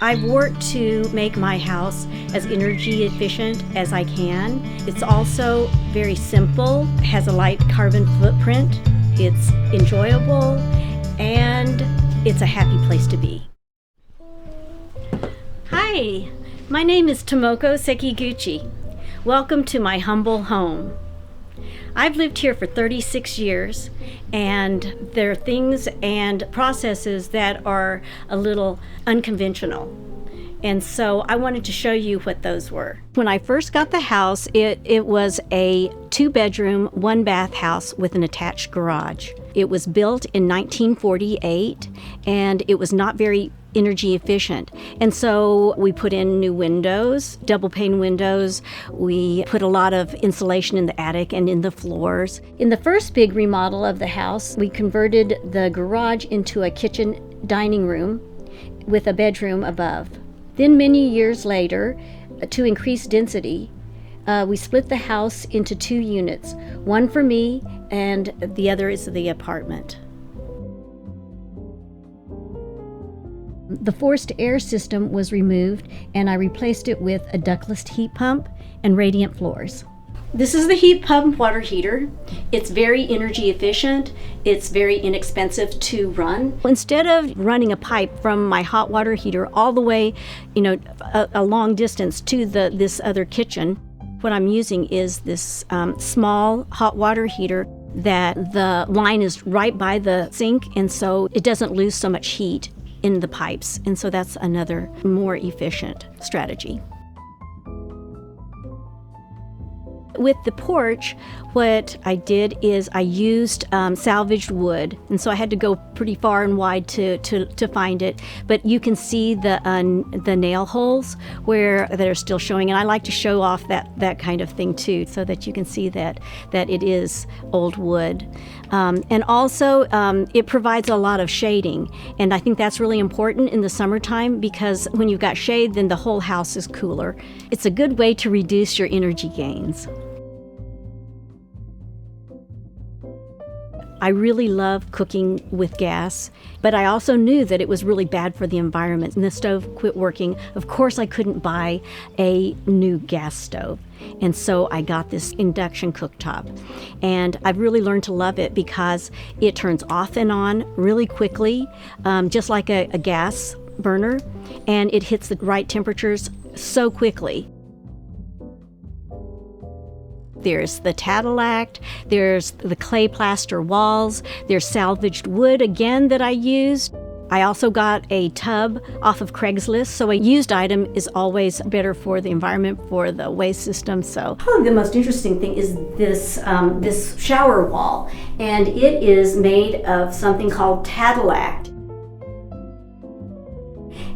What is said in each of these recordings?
I've worked to make my house as energy efficient as I can. It's also very simple, has a light carbon footprint, it's enjoyable, and it's a happy place to be. Hi, my name is Tomoko Sekiguchi. Welcome to my humble home. I've lived here for 36 years, and there are things and processes that are a little unconventional. And so I wanted to show you what those were. When I first got the house, it was a 2-bedroom, 1-bath house with an attached garage. It was built in 1948, and it was not very energy efficient. And so we put in new windows, double pane windows. We put a lot of insulation in the attic and in the floors. In the first big remodel of the house, we converted the garage into a kitchen dining room with a bedroom above. Then many years later, to increase density, we split the house into 2 units, one for me and the other is the apartment. The forced air system was removed, and I replaced it with a ductless heat pump and radiant floors. This is the heat pump water heater. It's very energy efficient. It's very inexpensive to run. Instead of running a pipe from my hot water heater all the way, a long distance to this other kitchen, what I'm using is this small hot water heater that the line is right by the sink, and so it doesn't lose so much heat in the pipes, and so that's another more efficient strategy. With the porch, what I did is I used salvaged wood, and so I had to go pretty far and wide to find it. But you can see the nail holes that are still showing, and I like to show off that kind of thing too, so that you can see that it is old wood. And also, it provides a lot of shading, and I think that's really important in the summertime because when you've got shade, then the whole house is cooler. It's a good way to reduce your energy gains. I really love cooking with gas, but I also knew that it was really bad for the environment, and the stove quit working. Of course, I couldn't buy a new gas stove, and so I got this induction cooktop. And I've really learned to love it because it turns off and on really quickly, just like a gas burner, and it hits the right temperatures so quickly. There's the Tadillac, there's the clay plaster walls, there's salvaged wood again that I used. I also got a tub off of Craigslist, so a used item is always better for the environment, for the waste system. So probably the most interesting thing is this shower wall, and it is made of something called Tadillac.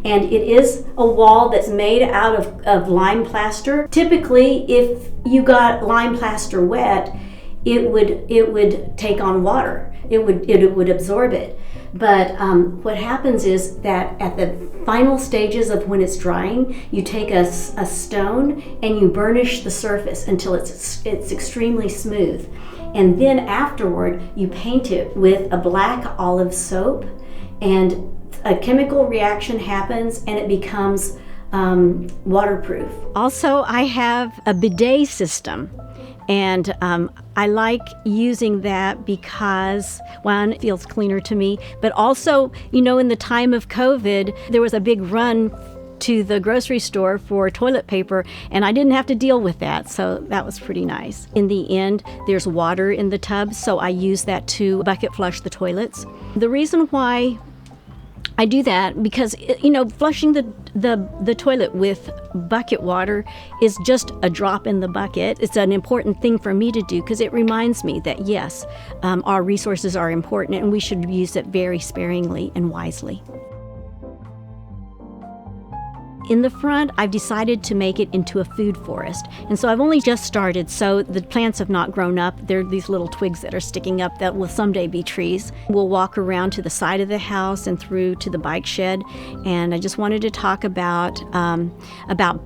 And it is a wall that's made out of lime plaster. Typically, if you got lime plaster wet, it would take on water. It would absorb it. But what happens is that at the final stages of when it's drying, you take a stone and you burnish the surface until it's extremely smooth. And then afterward, you paint it with a black olive soap, and a chemical reaction happens and it becomes waterproof. Also, I have a bidet system, and I like using that because, one, it feels cleaner to me, but also, in the time of COVID, there was a big run to the grocery store for toilet paper, and I didn't have to deal with that, so that was pretty nice. In the end, there's water in the tub, so I use that to bucket flush the toilets. The reason why I do that because, flushing the toilet with bucket water is just a drop in the bucket. It's an important thing for me to do because it reminds me that, yes, our resources are important and we should use it very sparingly and wisely. In the front, I've decided to make it into a food forest. And so I've only just started, so the plants have not grown up. They're these little twigs that are sticking up that will someday be trees. We'll walk around to the side of the house and through to the bike shed. And I just wanted to talk about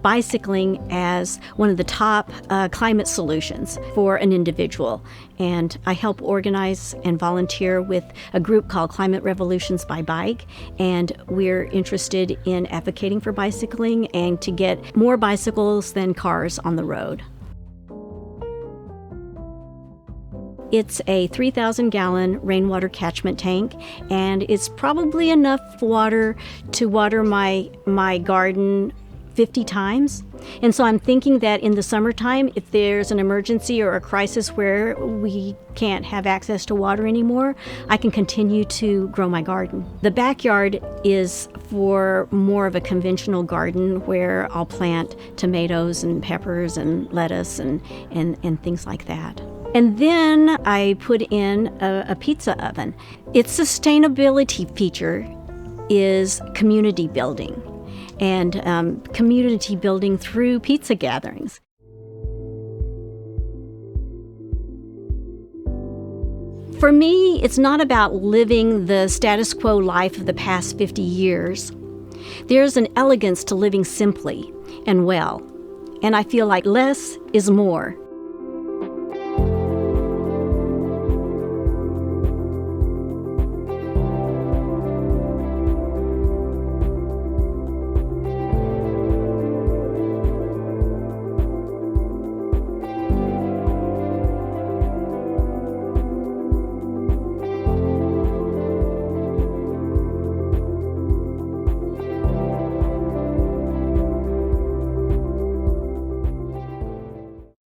bicycling as one of the top climate solutions for an individual. And I help organize and volunteer with a group called Climate Revolutions by Bike. And we're interested in advocating for bicycling and to get more bicycles than cars on the road. It's a 3,000-gallon rainwater catchment tank, and it's probably enough water to water my garden 50 times. And so I'm thinking that in the summertime, if there's an emergency or a crisis where we can't have access to water anymore, I can continue to grow my garden. The backyard is for more of a conventional garden where I'll plant tomatoes and peppers and lettuce and things like that. And then I put in a pizza oven. Its sustainability feature is community building, and community building through pizza gatherings. For me, it's not about living the status quo life of the past 50 years. There's an elegance to living simply and well, and I feel like less is more.